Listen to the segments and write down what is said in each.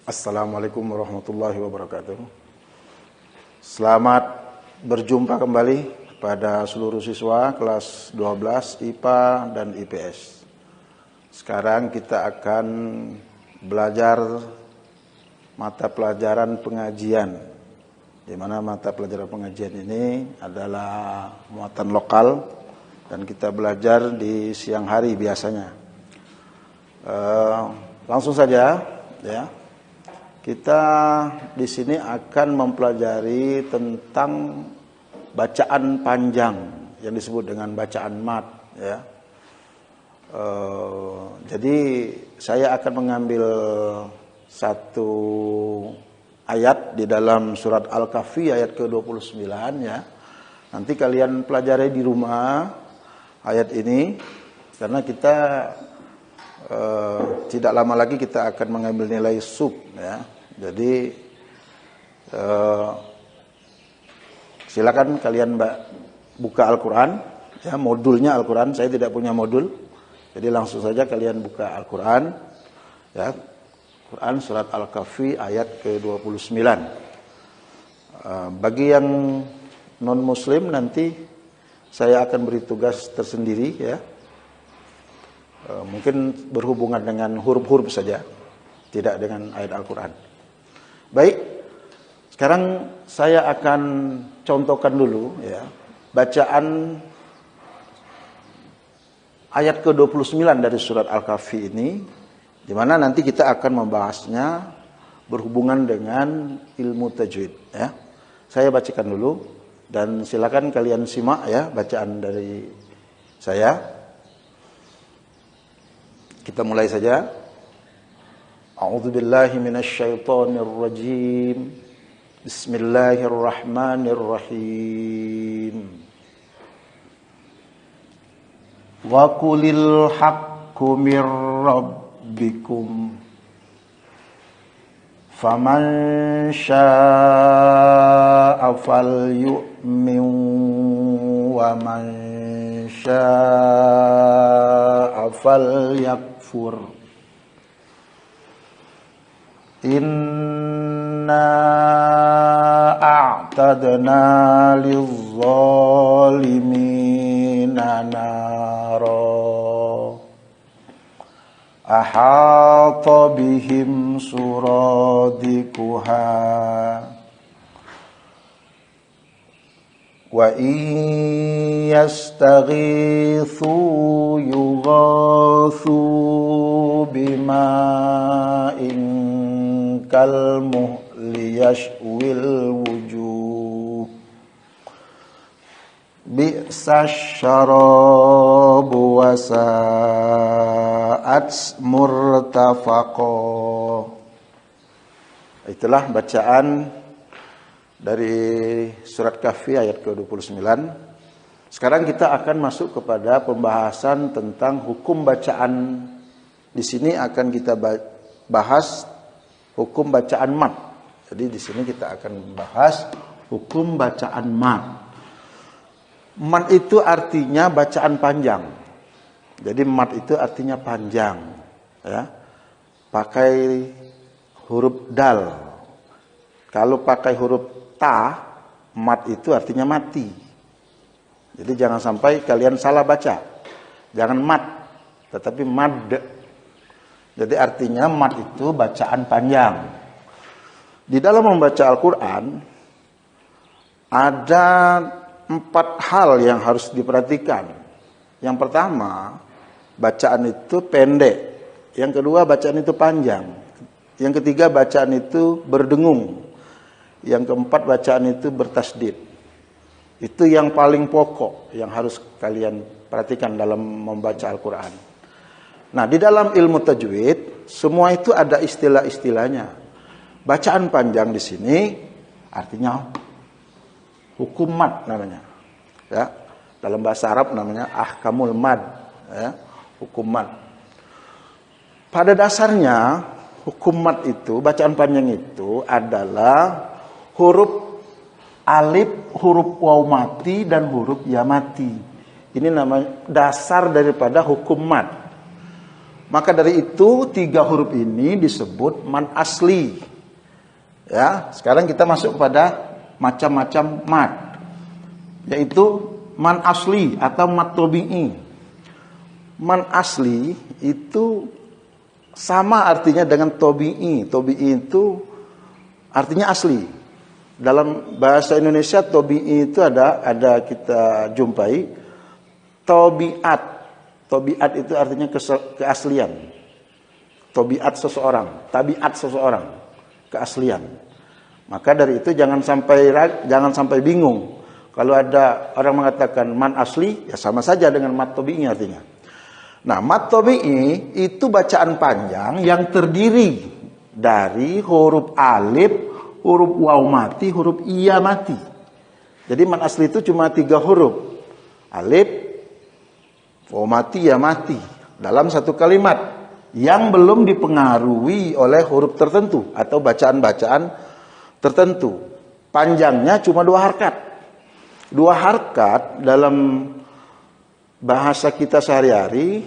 Assalamualaikum warahmatullahi wabarakatuh. Selamat berjumpa kembali pada seluruh siswa kelas 12 IPA dan IPS. Sekarang kita akan belajar mata pelajaran pengajian, di mana mata pelajaran pengajian ini adalah muatan lokal dan kita belajar di siang hari biasanya. Langsung saja ya. Kita di sini akan mempelajari tentang bacaan panjang yang disebut dengan bacaan mat ya. Jadi saya akan mengambil satu ayat di dalam surat Al-Kahfi ayat ke-29 ya. Nanti kalian pelajari di rumah ayat ini karena kita tidak lama lagi kita akan mengambil nilai sub ya. Jadi silakan kalian buka Al-Quran ya, modulnya Al-Quran. Saya tidak punya modul, jadi langsung saja kalian buka Al-Quran ya. Quran surat Al-Kahfi ayat ke-29. Bagi yang non muslim nanti saya akan beri tugas tersendiri ya. Mungkin berhubungan dengan huruf-huruf saja, tidak dengan ayat Al-Quran. Baik, sekarang saya akan contohkan dulu ya bacaan ayat ke-29 dari surat Al-Kahfi ini, di mana nanti kita akan membahasnya berhubungan dengan ilmu tajwid ya. Saya bacakan dulu dan silakan kalian simak ya bacaan dari saya. Kita mulai saja. A'udzubillahi minasyaitonirrajim. Bismillahirrahmanirrahim. Wa qulil haqqu mir rabbikum faman syaa'a falyu'min wa man syaa'a falyakfur. Inna a'tadna lizzalimina nara ahata bihim suradikuha wa in yastaghithu yughathu bima'in kal muhli yashwil wujuh bi'sa syarabu wa sa'at murtafaqo. Itulah bacaan dari surat Kahfi ayat ke-29. Sekarang kita akan masuk kepada pembahasan tentang hukum bacaan. Di sini akan kita bahas hukum bacaan mat. Jadi di sini kita akan membahas hukum bacaan mat. Mat itu artinya bacaan panjang. Jadi mat itu artinya panjang ya. Pakai huruf dal. Kalau pakai huruf ta, mat itu artinya mati. Jadi jangan sampai kalian salah baca. Jangan mat, tetapi mad. Jadi artinya mat itu bacaan panjang. Di dalam membaca Al-Quran ada 4 hal yang harus diperhatikan. Yang pertama, bacaan itu pendek. Yang kedua, bacaan itu panjang. Yang ketiga, bacaan itu berdengung. Yang keempat, bacaan itu bertasdid. Itu yang paling pokok yang harus kalian perhatikan dalam membaca Al-Quran. Nah, di dalam ilmu tajwid, semua itu ada istilah-istilahnya. Bacaan panjang di sini artinya hukum mad namanya. Ya, dalam bahasa Arab namanya ahkamul mad, ya, hukum mad. Pada dasarnya hukum mad itu, bacaan panjang itu adalah huruf alif, huruf waw mati dan huruf ya mati. Ini namanya dasar daripada hukum mad. Maka dari itu 3 huruf ini disebut mad asli. Ya, sekarang kita masuk kepada macam-macam mad, yaitu mad asli atau mad tabi'i. Mad asli itu sama artinya dengan tabi'i. Tabi'i itu artinya asli. Dalam bahasa Indonesia tabi'i itu ada kita jumpai tabiat. Tabiat itu artinya keaslian. Tabiat seseorang, tabiat seseorang, keaslian. Maka dari itu jangan sampai bingung. Kalau ada orang mengatakan mad asli, ya sama saja dengan mad tabi'i artinya. Nah, mad tabi'i itu bacaan panjang yang terdiri dari huruf alif, huruf waw mati, huruf iya mati. Jadi mad asli itu cuma 3 huruf. Alif, waw mati, ya mati. Dalam satu kalimat yang belum dipengaruhi oleh huruf tertentu atau bacaan-bacaan tertentu. Panjangnya cuma 2 harkat. 2 harkat dalam bahasa kita sehari-hari,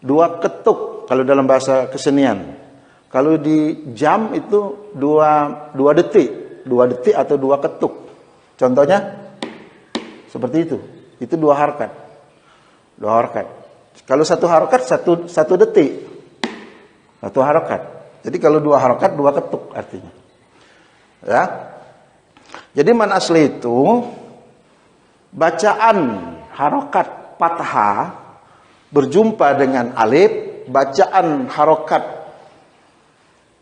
2 ketuk kalau dalam bahasa kesenian. Kalau di jam itu 2 detik, 2 detik atau 2 ketuk. Contohnya seperti itu. Itu 2 harkat. 2 harkat. Kalau 1 harkat 1 detik. 1 harkat. Jadi kalau 2 harkat 2 ketuk artinya. Ya. Jadi mad asli itu bacaan harokat fathah berjumpa dengan alif, bacaan harokat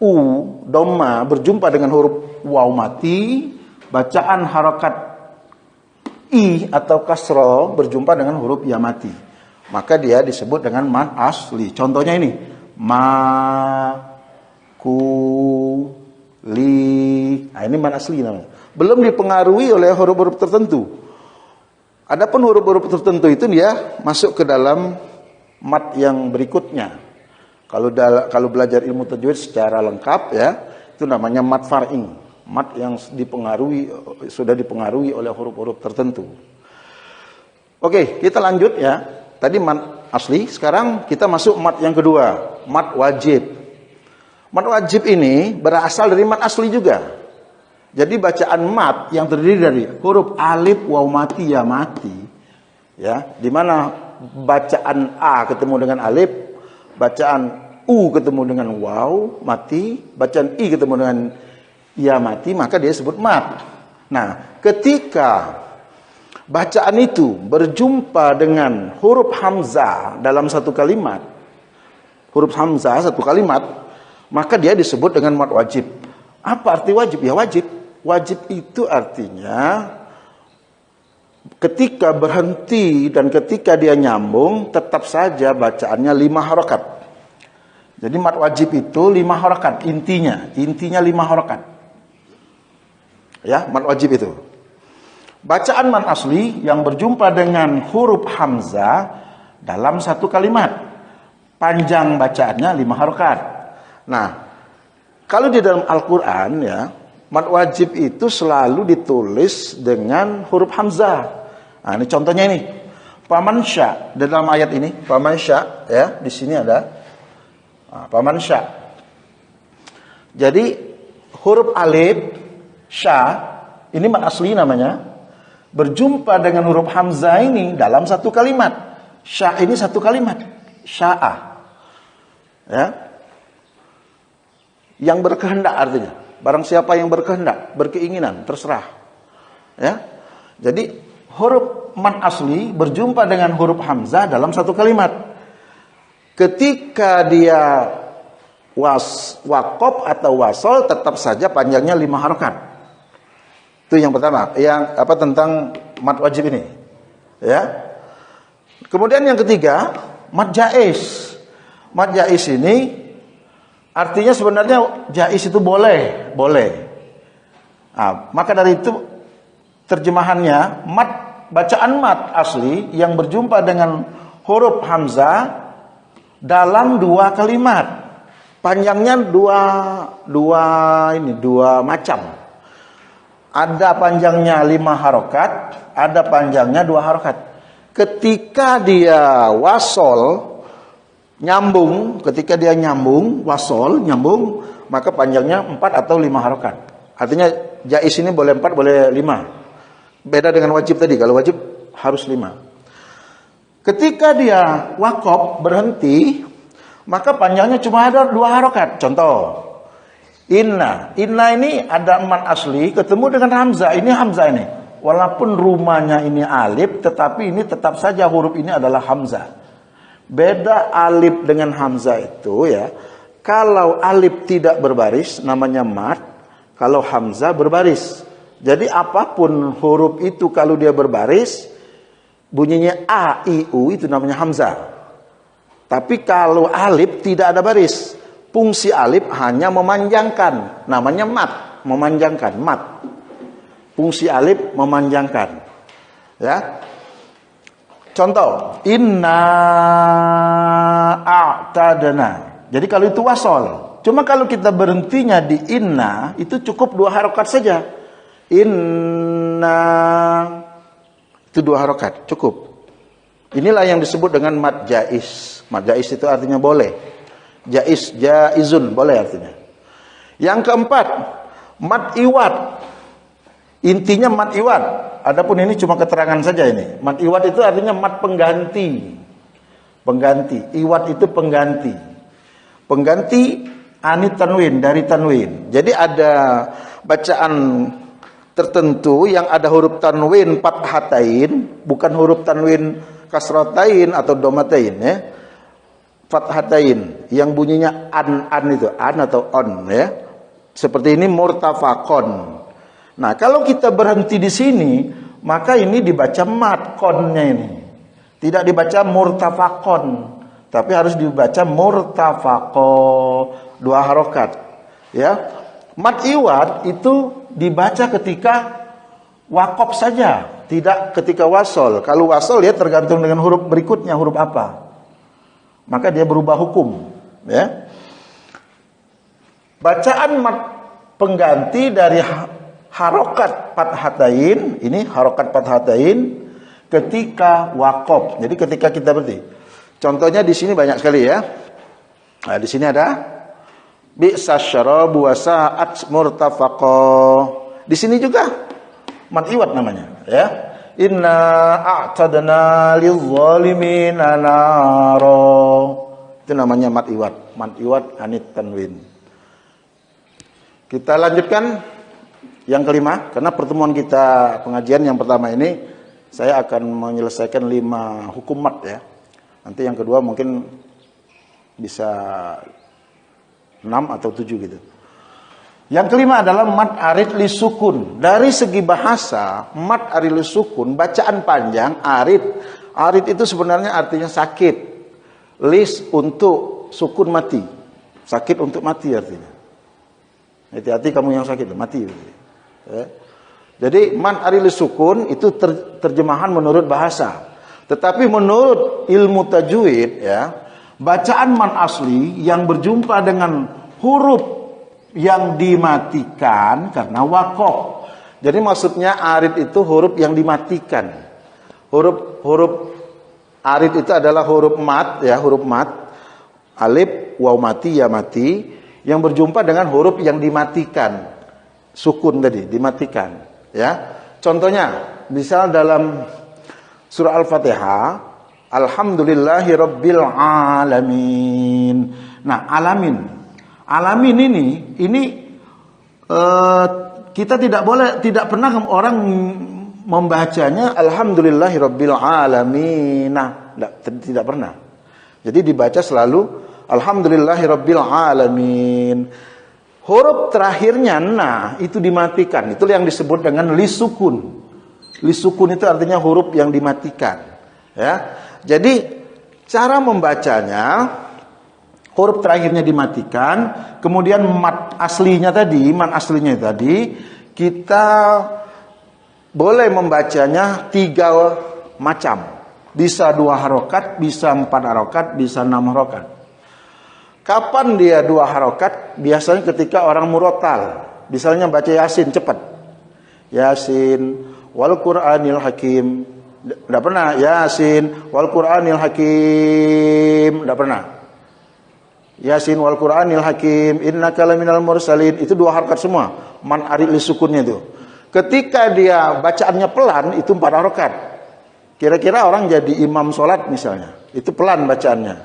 dhamma berjumpa dengan huruf waw mati, bacaan harokat i atau kasro berjumpa dengan huruf ya mati. Maka dia disebut dengan mad asli. Contohnya ini, ma, ku, li. Nah, ini mad asli namanya. Belum dipengaruhi oleh huruf-huruf tertentu. Adapun huruf-huruf tertentu itu dia masuk ke dalam mad yang berikutnya. Kalau belajar ilmu tajwid secara lengkap ya, itu namanya mad far'i. Mad yang sudah dipengaruhi oleh huruf-huruf tertentu. Oke, kita lanjut ya. Tadi mad asli, sekarang kita masuk mad yang kedua, mad wajib. Mad wajib ini berasal dari mad asli juga. Jadi bacaan mad yang terdiri dari huruf alif, waw mati, ya mati, ya, di mana bacaan a ketemu dengan alif, bacaan u ketemu dengan waw mati, bacaan i ketemu dengan ya mati, maka dia disebut mad. Nah, ketika bacaan itu berjumpa dengan huruf hamzah dalam satu kalimat, huruf hamzah satu kalimat, maka dia disebut dengan mad wajib. Apa arti wajib? Ya wajib. Wajib itu artinya ketika berhenti dan ketika dia nyambung tetap saja bacaannya 5 harokat. Jadi mad wajib itu 5 harokat intinya 5 harokat. Ya, mad wajib itu. Bacaan mad asli yang berjumpa dengan huruf hamzah dalam satu kalimat. Panjang bacaannya 5 harokat. Nah, kalau di dalam Al-Quran ya, mad wajib itu selalu ditulis dengan huruf hamzah. Nah, ini contohnya ini. Paman sya, dalam ayat ini, paman sya ya, di sini ada paman sya. Jadi huruf alif sya ini mad asli namanya, berjumpa dengan huruf hamzah ini dalam satu kalimat. Sya ini satu kalimat. Sya'a. Ya. Yang berkehendak artinya. Barang siapa yang berkehendak, berkeinginan, terserah. Ya. Jadi huruf mad asli berjumpa dengan huruf hamzah dalam satu kalimat. Ketika dia waqaf atau wasol, tetap saja panjangnya 5 harokat. Itu yang pertama, yang tentang mad wajib ini. Ya. Kemudian yang ketiga, mad jaiz. Mad jaiz ini artinya sebenarnya jaiz itu boleh. Nah, maka dari itu terjemahannya bacaan mad asli yang berjumpa dengan huruf hamzah dalam 2 kalimat. Panjangnya dua macam. Ada panjangnya 5 harokat, ada panjangnya 2 harokat. Ketika dia wasol, Nyambung, ketika dia nyambung, wasol, nyambung, maka panjangnya 4 atau 5 harokat. Artinya jais ini boleh 4, boleh 5. Beda dengan wajib tadi, kalau wajib harus 5. Ketika dia wakof, berhenti, maka panjangnya cuma ada 2 harokat. Contoh, inna ini ada mat asli, ketemu dengan hamzah, ini hamzah ini. Walaupun rumahnya ini alif, tetapi ini tetap saja huruf ini adalah hamzah. Beda alif dengan hamzah itu ya. Kalau alif tidak berbaris namanya mat, kalau hamzah berbaris. Jadi apapun huruf itu kalau dia berbaris, bunyinya a, i, u itu namanya hamzah. Tapi kalau alif tidak ada baris, fungsi alif hanya memanjangkan, namanya mat, memanjangkan, mat. Fungsi alif memanjangkan. Ya. Contoh, inna a'tadna. Jadi kalau itu wasol. Cuma kalau kita berhentinya di inna, itu cukup 2 harokat saja. Inna, itu 2 harokat, cukup. Inilah yang disebut dengan mad jais. Mad jais itu artinya boleh. Jais, jaizun, boleh artinya. Yang keempat, mad iwad. Intinya mad iwad. Adapun ini cuma keterangan saja ini. Mad iwad itu artinya mad pengganti. Pengganti. Iwad itu pengganti. Pengganti anit tanwin, dari tanwin. Jadi ada bacaan tertentu yang ada huruf tanwin fathatain, bukan huruf tanwin kasratain atau domatain ya. Fathatain yang bunyinya an itu, an atau on ya. Seperti ini murtafaqon. Nah, kalau kita berhenti di sini, maka ini dibaca mat konnya ini. Tidak dibaca murtafaqon, tapi harus dibaca murtafaqo, 2 harokat. Ya. Mat iwad itu dibaca ketika wakof saja, tidak ketika wasol. Kalau wasol ya tergantung dengan huruf berikutnya, huruf apa. Maka dia berubah hukum, ya. Bacaan mat pengganti dari harokat fathatain, ini harokat fathatain ketika wakof. Jadi ketika kita berhenti. Contohnya di sini banyak sekali ya. Nah, di sini ada bi'sa syarabu wa sa'at murtafaqo. Di sini juga mat iwad namanya, ya. Inna a'tadna lil-zalimina naro. Itu namanya mat iwad. Mat iwad anit tanwin. Kita lanjutkan yang kelima, karena pertemuan kita pengajian yang pertama ini saya akan menyelesaikan 5 hukum mat ya. Nanti yang kedua mungkin bisa 6 atau 7 gitu. Yang kelima adalah mat arid li sukun. Dari segi bahasa, mat arid li sukun, bacaan panjang, arid. Arid itu sebenarnya artinya sakit. Lis untuk sukun mati. Sakit untuk mati artinya. Hati-hati kamu yang sakit, mati. Ya. Jadi mat arid li sukun itu terjemahan menurut bahasa. Tetapi menurut ilmu tajwid ya, bacaan mat asli yang berjumpa dengan huruf yang dimatikan karena wakof. Jadi maksudnya arid itu huruf yang dimatikan. Huruf arid itu adalah huruf mat ya, huruf mat. Alif, waw mati, ya mati yang berjumpa dengan huruf yang dimatikan. Sukun tadi dimatikan ya. Contohnya misal dalam surah Al-Fatihah, alhamdulillahirabbil alamin. Nah, alamin ini kita tidak pernah orang membacanya alhamdulillahirabbil alamin. Nah, tidak pernah. Jadi dibaca selalu alhamdulillahirabbil alamin. Huruf terakhirnya nah itu dimatikan. Itu yang disebut dengan lisukun. Lisukun itu artinya huruf yang dimatikan. Ya. Jadi cara membacanya, huruf terakhirnya dimatikan, kemudian mat aslinya tadi kita boleh membacanya 3 macam. Bisa 2 harokat, bisa 4 harokat, bisa 6 harokat. Kapan dia 2 harokat? Biasanya ketika orang murotal. Misalnya baca Yasin cepat. Yasin wal Qur'anil Hakim. Tidak pernah. Yasin wal Qur'anil Hakim. Tidak pernah. Yasin wal Qur'anil Hakim, innaka laminal mursalin. Itu 2 harakat semua. Man arid li sukunnya itu. Ketika dia bacaannya pelan, itu 4 harakat. Kira-kira orang jadi imam sholat misalnya, itu pelan bacaannya.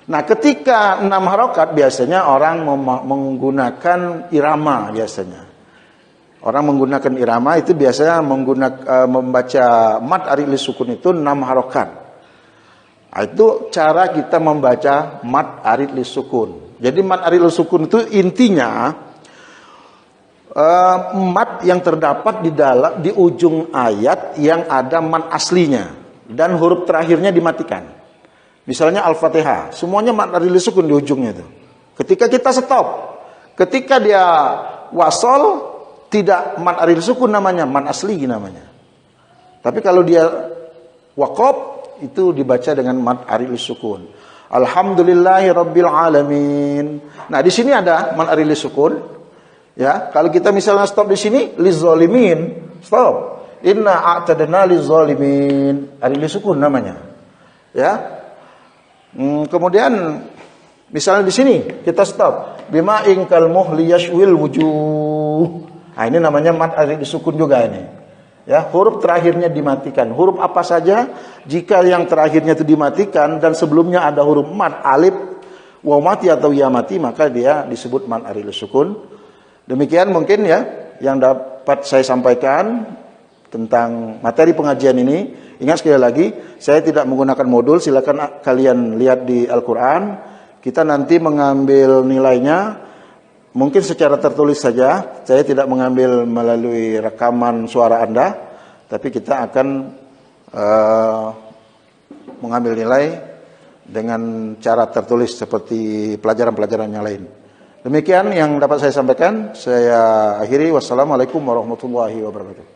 Nah, ketika 6 harakat biasanya orang menggunakan irama biasanya. Orang menggunakan irama itu biasanya membaca mad arid li sukun itu 6 harakat. Nah, itu cara kita membaca mad arid li sukun. Jadi mad arid li sukun itu intinya mad yang terdapat di ujung ayat yang ada mad aslinya dan huruf terakhirnya dimatikan. Misalnya Al-Fatihah, semuanya mad arid li sukun di ujungnya itu. Ketika kita stop, ketika dia wasol, tidak mad arid li sukun namanya, mad asli namanya. Tapi kalau dia waqaf, itu dibaca dengan mad arid li sukun. Alhamdulillahi rabbil alamin. Nah, di sini ada mad arid li sukun. Ya, kalau kita misalnya stop di sini, lizolimin, stop. Inna a'tadna lizolimin, arid li sukun namanya. Ya. Kemudian misalnya di sini kita stop. Bima ingkal muhli yashwil wujuh. Nah, ini namanya mad arid li sukun juga ini. Ya, huruf terakhirnya dimatikan. Huruf apa saja jika yang terakhirnya itu dimatikan dan sebelumnya ada huruf mad, alif, waw mati atau ya mati, maka dia disebut mad arid li sukun. Demikian mungkin ya yang dapat saya sampaikan tentang materi pengajian ini. Ingat sekali lagi, saya tidak menggunakan modul, silakan kalian lihat di Al-Qur'an. Kita nanti mengambil nilainya mungkin secara tertulis saja. Saya tidak mengambil melalui rekaman suara Anda, tapi kita akan mengambil nilai dengan cara tertulis seperti pelajaran-pelajaran yang lain. Demikian yang dapat saya sampaikan. Saya akhiri. Wassalamualaikum warahmatullahi wabarakatuh.